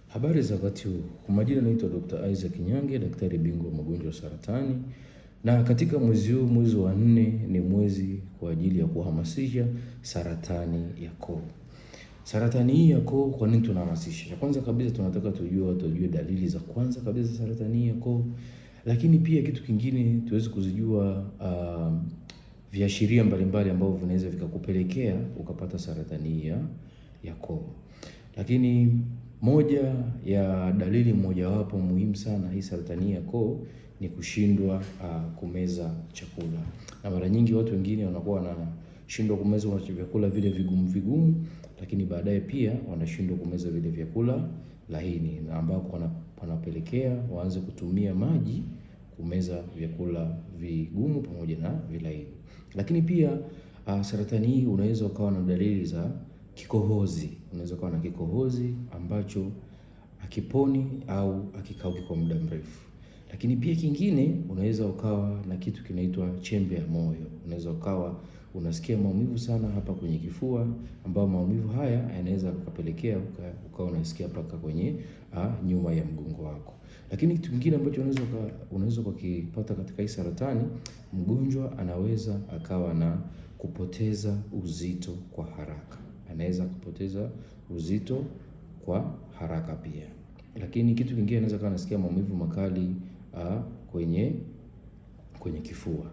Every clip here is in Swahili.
Habari za wakati huu. Kwa majina naitwa Dr. Isaac Nyange, daktari bingwa wa magonjwa ya saratani. Na katika mwezi huu, mwezi wa 4, ni mwezi kwa ajili ya kuhamasisha saratani ya koo. Saratani hii ya koo, kwa nini tunahamasisha? Kwanza kabisa tunataka tujue dalili za kwanza kabisa saratani ya koo. Lakini pia kitu kingine tuweze kuzijua viashiria mbalimbali ambavyo vinaweza vikakupelekea ukapata saratani ya koo. Lakini moja ya dalili mojawapo muhimu sana hii saratani ya koo ni kushindwa kumeza chakula. Na mara nyingi watu wengine wanakuwa wanashindwa kumeza vyakula vile vigumu, lakini baadaye pia wanashindwa kumeza vile vyakula laini, na ambako wanapelekea waanze kutumia maji kumeza vyakula vigumu pamoja na vilaini. Lakini pia saratani hii unaweza ukawa na dalili za kikohozi. Unaweza ukawa na kikohozi ambacho hakiponi au hakikauki kwa muda mrefu. Lakini pia kingine, unaweza ukawa na kitu kinaitwa chembe ya moyo. Unaweza ukawa unasikia maumivu sana hapa kwenye kifua, ambao maumivu haya yanaweza kukapelekea ukawa unasikia paka kwenye nyuma ya mgongo wako. Lakini kitu kingine ambacho unaweza kukipata katika hii saratani, mgonjwa anaweza akawa na kupoteza uzito kwa haraka. Anaweza kupoteza uzito kwa haraka pia. Lakini kitu kingine, anaweza kuwa anasikia maumivu makali kwenye kifua.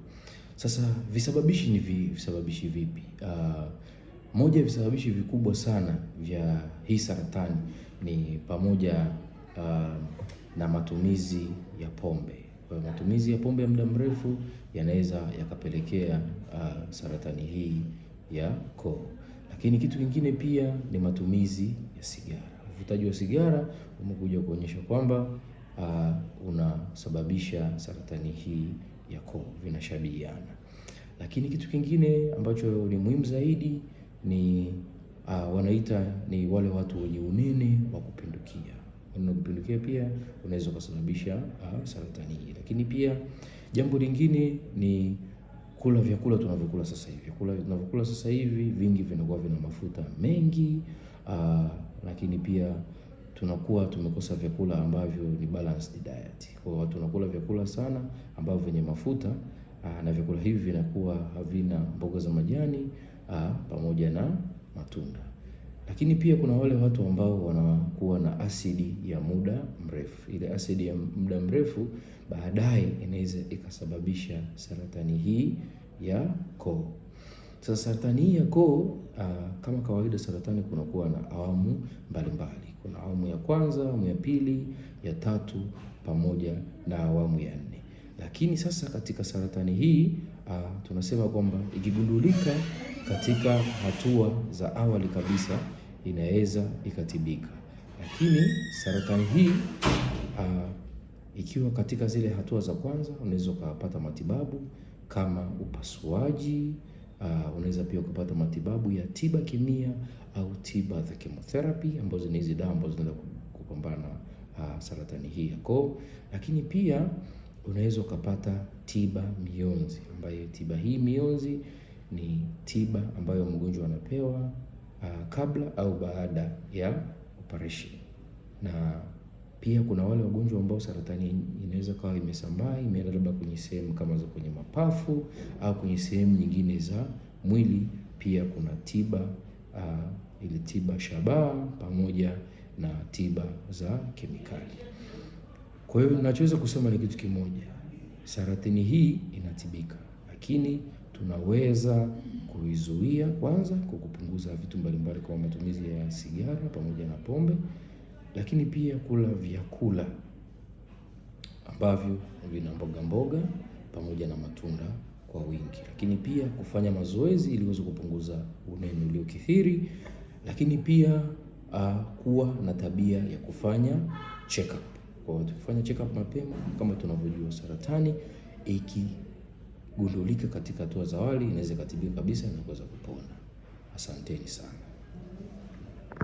Sasa visababishi vipi? Moja ya visababishi vikubwa sana vya hii saratani ni pamoja na matumizi ya pombe. Kwa matumizi ya pombe ya muda mrefu yanaweza yakapelekea saratani hii ya koo. Lakini kitu kingine pia ni matumizi ya sigara. Uvutaji wa sigara umekuja kuonyesha kwamba unasababisha saratani hii ya koo, vinashabihiana. Lakini kitu kingine ambacho ni muhimu zaidi ni wanaita ni wale watu wenye unene wa kupindukia. Unene wa kupindukia pia unaweza kusababisha saratani hii. Lakini pia jambo lingine ni kula vyakula tunavyokula sasa hivi. Vyakula tunavyokula sasa hivi vingi vinakuwa vina mafuta mengi, lakini pia tunakuwa tumekosa vyakula ambavyo ni balanced diet. Kwa hiyo watu wanakula vyakula sana ambavyo vyenye mafuta, na vyakula hivi vinakuwa havina mboga za majani pamoja na matunda. Lakini pia kuna wale watu ambao wanakuwa na asidi ya muda mrefu. Ile asidi ya muda mrefu baadaye inaweza ikasababisha saratani hii ya koo. Sasa saratani hii ya koo, kama kawaida saratani kunakuwa na awamu mbalimbali. Kuna awamu ya kwanza, awamu ya pili, ya tatu pamoja na awamu ya 4. Lakini sasa katika saratani hii tunasema kwamba ikigundulika katika hatua za awali kabisa inaweza ikatibika. Lakini saratani hii ikiwa katika zile hatua za kwanza, unaweza ukapata matibabu kama upasuaji. Unaweza pia ukapata matibabu ya tiba kimia au tiba za chemotherapy, ambazo ni hizi dawa ambazo zinaweza kupambana na saratani hii ya koo. Lakini pia unaweza ukapata tiba mionzi, ambayo tiba hii mionzi ni tiba ambayo mgonjwa anapewa kabla au baada ya operation. Na pia kuna wale wagonjwa ambao saratani inaweza kawa imesambaa, imeenda labda kwenye sehemu kama za kwenye mapafu au kwenye sehemu nyingine za mwili. Pia kuna tiba ile tiba shabaha pamoja na tiba za kemikali. Kwa hiyo ninachoweza kusema ni kitu kimoja, saratani hii inatibika, lakini tunaweza kuizuia kwanza kwa kupunguza vitu mbalimbali kama matumizi ya sigara pamoja na pombe, lakini pia kula vyakula ambavyo vina mboga pamoja na matunda kwa wingi, lakini pia kufanya mazoezi ili uweze kupunguza unene uliokithiri, lakini pia kuwa na tabia ya kufanya check up. Kwa kufanya check up mapema, kama tunavyojua saratani ikigundulika katika hatua za awali inaweza kutibika kabisa na kuweza kupona. Asanteni sana.